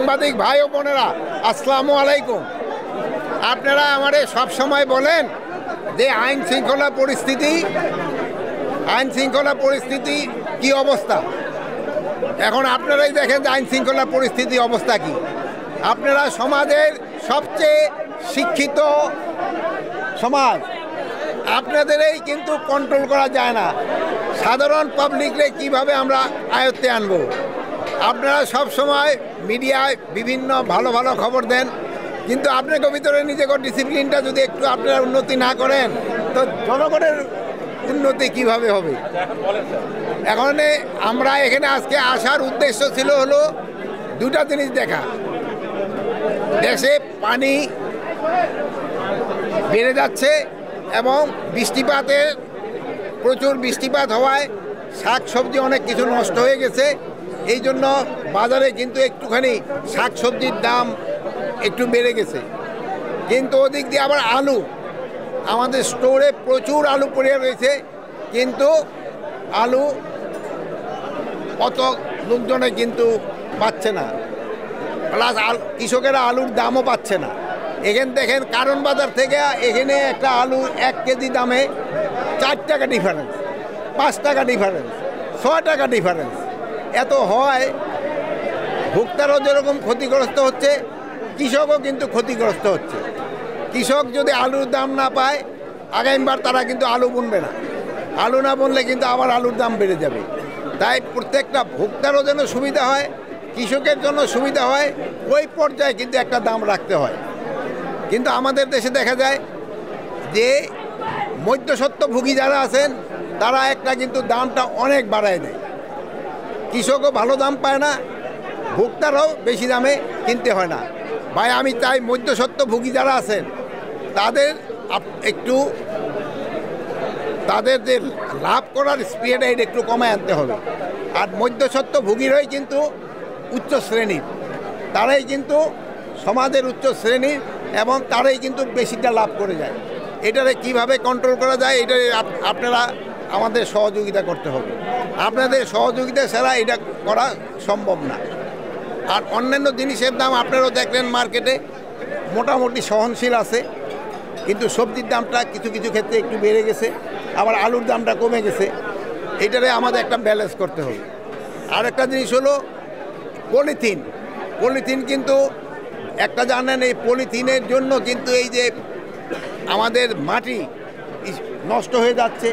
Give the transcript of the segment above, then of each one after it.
সাংবাদিক ভাই ও বোনেরা, আসসালামু আলাইকুম। আপনারা আমারে সব সময় বলেন যে আইন শৃঙ্খলা পরিস্থিতি কি অবস্থা। এখন আপনারাই দেখেন যে আইন শৃঙ্খলা পরিস্থিতি অবস্থা কি। আপনারা সমাজের সবচেয়ে শিক্ষিত সমাজ, আপনাদেরই কিন্তু কন্ট্রোল করা যায় না। সাধারণ পাবলিকরে কিভাবে আমরা আয়ত্তে আনবো? আপনারা সব সময় মিডিয়ায় বিভিন্ন ভালো ভালো খবর দেন, কিন্তু আপনাকে ভিতরে নিজেকে ডিসিপ্লিনটা যদি একটু আপনারা উন্নতি না করেন তো জনগণের উন্নতি কিভাবে হবে? এখন আমরা এখানে আজকে আসার উদ্দেশ্য ছিল হলো দুটা জিনিস দেখা। দেশে পানি বেড়ে যাচ্ছে এবং প্রচুর বৃষ্টিপাত হওয়ায় শাক সবজি অনেক কিছু নষ্ট হয়ে গেছে। এই জন্য বাজারে কিন্তু একটুখানি শাক সবজির দাম একটু বেড়ে গেছে। কিন্তু ওদিক দিয়ে আবার আলু, আমাদের স্টোরে প্রচুর আলু পড়ে রয়েছে, কিন্তু আলু অত লোকজনে কিন্তু পাচ্ছে না, প্লাস কৃষকেরা আলুর দামও পাচ্ছে না। এখানে দেখেন কারণ বাজার থেকে এখানে একটা আলু 1 কেজি দামে 4 টাকা ডিফারেন্স, 5 টাকা ডিফারেন্স, 6 টাকা ডিফারেন্স। এত হয়, ভোক্তারাও যেরকম ক্ষতিগ্রস্ত হচ্ছে, কৃষকও কিন্তু ক্ষতিগ্রস্ত হচ্ছে। কৃষক যদি আলুর দাম না পায়, আগামীবার তারা কিন্তু আলু বুনবে না। আলু না বুনলে কিন্তু আবার আলুর দাম বেড়ে যাবে। তাই প্রত্যেকটা ভোক্তারও যেন সুবিধা হয়, কৃষকের জন্য সুবিধা হয়, ওই পর্যায়ে কিন্তু একটা দাম রাখতে হয়। কিন্তু আমাদের দেশে দেখা যায় যে মধ্যস্বত্বভোগী যারা আছেন তারা একটা কিন্তু দামটা অনেক বাড়ায় দেয়। কৃষকও ভালো দাম পায় না, ভোক্তারাও বেশি দামে কিনতে হয় না। ভাই আমি চাই মধ্যস্বত্বভোগী যারা আছেন তাদের যে লাভ করার স্পিডটা এটা একটু কমায় আনতে হবে। আর মধ্যস্বত্বভোগীরাই কিন্তু উচ্চ শ্রেণীর, তারাই কিন্তু সমাজের উচ্চ শ্রেণীর এবং তারাই কিন্তু বেশিটা লাভ করে যায়। এটারে কিভাবে কন্ট্রোল করা যায়, এটা আপনারা আমাদের সহযোগিতা করতে হবে। আপনাদের সহযোগিতা ছাড়া এটা করা সম্ভব না। আর অন্যান্য জিনিসের দাম আপনারাও দেখলেন মার্কেটে মোটামুটি সহনশীল আছে, কিন্তু সবজির দামটা কিছু কিছু ক্ষেত্রে একটু বেড়ে গেছে, আবার আলুর দামটা কমে গেছে। এটারে আমাদের একটা ব্যালেন্স করতে হবে। আর একটা জিনিস হলো পলিথিন কিন্তু একটা জানেন, এই পলিথিনের জন্য কিন্তু এই যে আমাদের মাটি নষ্ট হয়ে যাচ্ছে।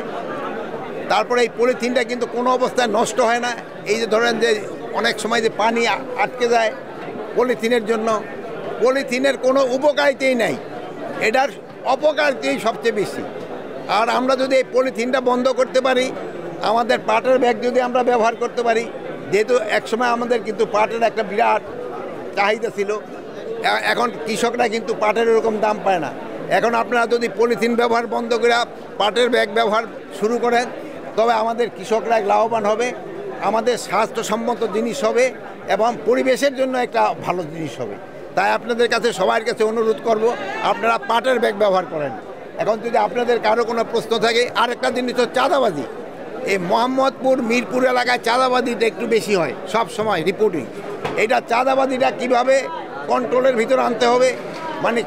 তারপরে এই পলিথিনটা কিন্তু কোনো অবস্থায় নষ্ট হয় না। এই যে ধরেন যে অনেক সময় যে পানি আটকে যায় পলিথিনের জন্য, পলিথিনের কোনো উপকারিতাই নাই, এটার অপকারিতাই সবচেয়ে বেশি। আর আমরা যদি এই পলিথিনটা বন্ধ করতে পারি, আমাদের পাটের ব্যাগ যদি আমরা ব্যবহার করতে পারি, যেহেতু একসময় আমাদের কিন্তু পাটের একটা বিরাট চাহিদা ছিল, এখন কৃষকরা কিন্তু পাটের এরকম দাম পায় না। এখন আপনারা যদি পলিথিন ব্যবহার বন্ধ করে পাটের ব্যাগ ব্যবহার শুরু করেন, তবে আমাদের কৃষকরা লাভবান হবে, আমাদের স্বাস্থ্যসম্মত জিনিস হবে এবং পরিবেশের জন্য একটা ভালো জিনিস হবে। তাই আপনাদের কাছে সবার কাছে অনুরোধ করব, আপনারা পাটের ব্যাগ ব্যবহার করেন। এখন যদি আপনাদের কারো কোনো প্রশ্ন থাকে, আরেকটা জিনিস হচ্ছে চাঁদাবাজি। এই মোহাম্মদপুর মিরপুর এলাকায় চাঁদাবাজিটা একটু বেশি হয় সব সময় রিপোর্টিং। এটা চাঁদাবাজিটা কিভাবে কন্ট্রোলের ভিতরে আনতে হবে, মানে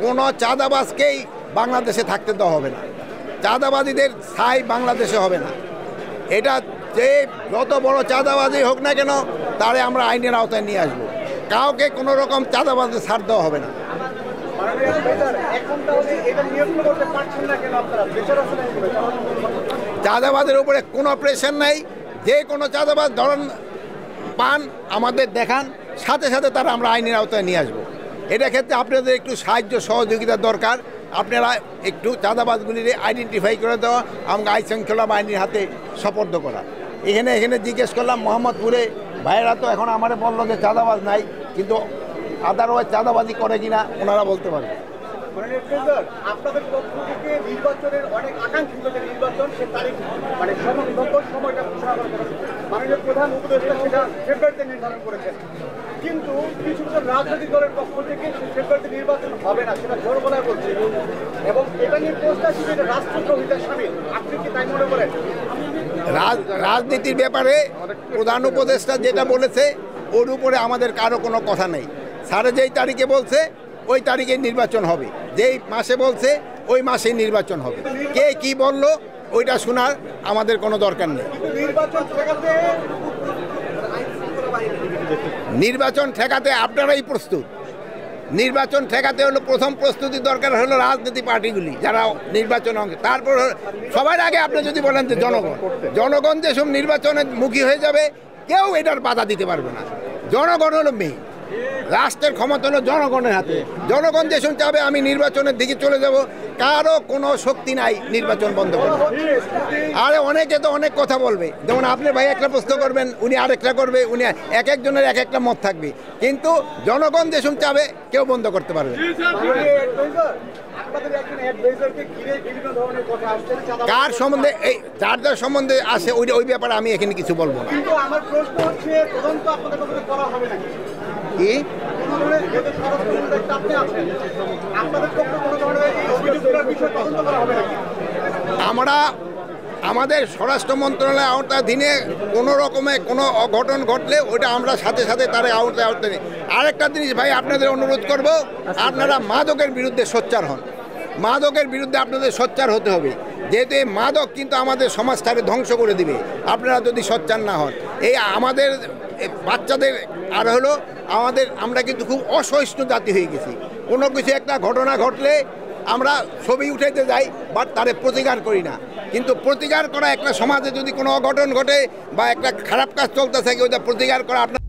কোনো চাঁদাবাজকেই বাংলাদেশে থাকতে দেওয়া হবে না, চাঁদাবাজিদের ছাই বাংলাদেশে হবে না। এটা যে যত বড় চাঁদাবাজি হোক না কেন, তারে আমরা আইনের আওতায় নিয়ে আসবো। কাউকে কোনো রকম চাঁদাবাজি ছাড় দেওয়া হবে না। চাঁদাবাজের উপরে কোনো প্রেশার নাই, যে কোনো চাঁদাবাজ ধরন পান আমাদের দেখান, সাথে সাথে তারা আমরা আইনের আওতায় নিয়ে আসবো। এটা ক্ষেত্রে আপনাদের একটু সাহায্য সহযোগিতা দরকার। আপনারা একটু চাঁদাবাজগুলির আইডেন্টিফাই করে দেওয়া, আমাকে আইন শৃঙ্খলা বাহিনীর হাতে সোপর্দ করা। এখানে জিজ্ঞেস করলাম মোহাম্মদপুরে ভাইয়েরা তো এখন আমারে বললো যে চাঁদাবাজ নাই, কিন্তু আদারওয়াইজ চাঁদাবাজি করে কিনা ওনারা বলতে পারবে। আপনাদের পক্ষ থেকে নির্বাচনের অনেক আকাঙ্ক্ষিত যে নির্বাচন, সে তারিখ মানে সময়টা ঘোষণা করেছেন, মাননীয় প্রধান উপদেষ্টা সেটা ফেব্রুয়ারিতে নির্ধারণ করেছেন। কিন্তু কিছু কিছু রাজনৈতিক দলের পক্ষ থেকে ফেব্রুয়ারিতে নির্বাচন হবে না, সেটা জোর গলায় বলছে এবং এটা নিয়ে প্রস্তাব ছিল এটা রাষ্ট্রদ্রোহিতার সামিল। আপনি কি তাই মনে করেন? রাজনীতির ব্যাপারে প্রধান উপদেষ্টা যেটা বলেছে ওর উপরে আমাদের কারো কোনো কথা নেই। স্যারে যেই তারিখে বলছে ওই তারিখে নির্বাচন হবে, যেই মাসে বলছে ওই মাসেই নির্বাচন হবে। কে কি বললো ওইটা শোনার আমাদের কোনো দরকার নেই। নির্বাচন ঠেকাতে আপনারাই প্রস্তুত। নির্বাচন ঠেকাতে হলো প্রথম প্রস্তুতি দরকার হলো রাজনীতি পার্টিগুলি যারা নির্বাচন অংশ। তারপর সবার আগে আপনি যদি বলেন যে জনগণ যেসব নির্বাচনের মুখী হয়ে যাবে কেউ এটার বাধা দিতে পারবে না। জনগণ হলো মেয়ে, রাষ্ট্রের ক্ষমতা হলো জনগণের হাতে। জনগণ যেসব চাবে আমি নির্বাচনের দিকে চলে যাব, কারো কোনো শক্তি নাই নির্বাচন বন্ধ করবে। আরে অনেকে তো অনেক কথা বলবে, যেমন আপনি ভাই একটা প্রশ্ন করবেন, উনি আরেকটা করবে, উনি এক একজনের এক একটা মত থাকবে, কিন্তু জনগণ যেসব চাবে কেউ বন্ধ করতে পারবে। কার সম্বন্ধে এই যার যার সম্বন্ধে আসে ওই ব্যাপারে আমি এখানে কিছু বলবো না। আমার প্রশ্ন হচ্ছে তদন্ত আপনাদের পক্ষে করা হবে নাকি? কি আমরা আমাদের স্বরাষ্ট্র মন্ত্রণালয়ের আওতাধীনে কোনো রকমে কোনো অঘটন ঘটলে ওটা আমরা সাথে সাথে তার আওতায় নিই। আরেকটা জিনিস ভাই আপনাদের অনুরোধ করব, আপনারা মাদকের বিরুদ্ধে সোচ্চার হন। মাদকের বিরুদ্ধে আপনাদের সোচ্চার হতে হবে, যেহেতু এই মাদক কিন্তু আমাদের সমাজটাকে ধ্বংস করে দিবে আপনারা যদি সোচ্চার না হন। এই আমাদের বাচ্চাদের আর হলো আমরা কিন্তু খুব অসহিষ্ণু জাতি হয়ে গেছি। কোনো কিছু একটা ঘটনা ঘটলে আমরা ছবি উঠাইতে যাই, বাট তারে প্রতিকার করি না। কিন্তু প্রতিকার করা একটা সমাজে যদি কোনো অঘটন ঘটে বা একটা খারাপ কাজ চলতে থাকে ওইটা প্রতিকার করা আপনার